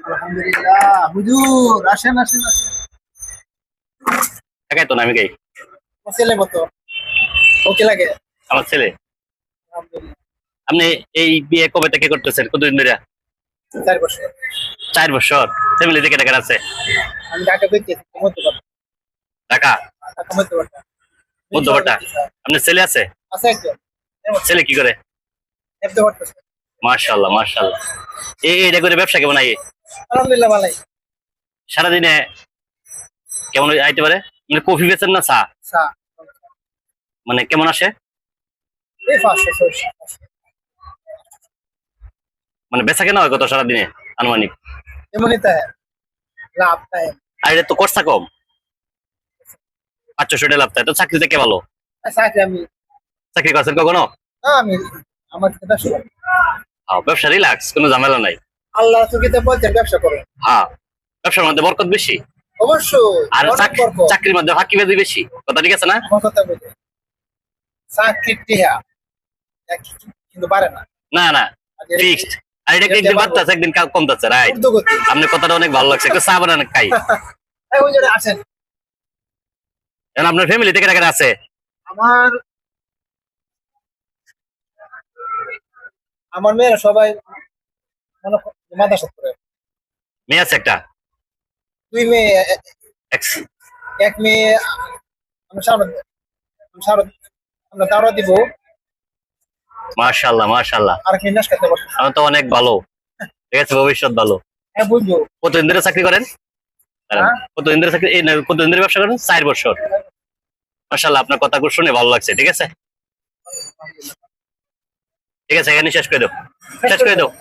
আলহামদুলিল্লাহ হুজুর, আসেন আসেন আসেন। একাই তো না আমি গাই। আমার ছেলে মতো ওকে লাগে। আমার ছেলে। আলহামদুলিল্লাহ। আপনি এই বিয়ে কবে থেকে করতেছেন, কতদিন ধরে? 4 বছর। 4 বছর। ফ্যামিলি থেকে টাকা আছে? আমি ঢাকা পেয়েছি মধ্যে পারতাম। টাকা ঢাকা মধ্যে পারতাম। মধ্যবাটা। আপনার ছেলে আছে? আছে একজন। ছেলে কি করে? এমতে পারতেছে। মাশাআল্লাহ মাশাআল্লাহ। এটা করে ব্যবসা কেমন আই? আলহামদুলিল্লাহ ভালোই। সারাদিনে কেমন আইতে পারে? মানে কফি বেচেন না চা? চা। মানে কেমন আসে? এই 500 600। মানে বেচা কেনা হয় কত সারাদিনে আনুমানিক? এমনই তাই লাভ তাই। আর এটা তো খরচা কম, 500 লাভ তাই তো। চাকরি থেকে ভালো। চাকরি আমি চাকরি করছেন কখনো? না আমি আমার ব্যবসা করি। ব্যবসা রিল্যাক্স, কোনো ঝামেলা নাই। আল্লাহ চুকিতে বলছেন ব্যবসা করো। হ্যাঁ, ব্যবসার মধ্যে বরকত বেশি। অবশ্যই। আর অনেক বরকত। চাকরির মধ্যে ফাঁকিবাজি বেশি। কথা ঠিক আছে না? আমার কথা বলি চাকরি টিহা কিন্তু পারে না। না না, ফিক্সড। আর এটা একদিন বাড়তেছে একদিন কমতেছে, রাইট। ঊর্ধ্বগতি। আপনার কথাটা অনেক ভালো লাগছে। একটু চা বানান খাই। ওই জন্য আসেন। এখন আপনার ফ্যামিলি থেকে টাকা আছে? আমার আমার মেয়েরা সবাই মনে মাদ্রাসা করে। মেয়ে আছে একটা? 2 মেয়ে এক- এক মেয়ে। আমি সামনে আমরা দাওয়া দিব। মাশাআল্লাহ মাশাআল্লাহ। আর কি নাশ করতে পারবো। আমার তো অনেক ভালো। ঠিক আছে, ভবিষ্যৎ ভালো। হ্যাঁ বুঝবো। কতদিন ধরে চাকরি করেন? হ্যাঁ? কতদিন ধরে চাকরি, এই না, কতদিন ধরে ব্যবসা করেন? 4 বছর। মাশাআল্লাহ, আপনার কথা শুনে ভালো লাগছে। ঠিক আছে ঠিক আছে, এখানে শেষ করে দাও, শেষ করে দাও।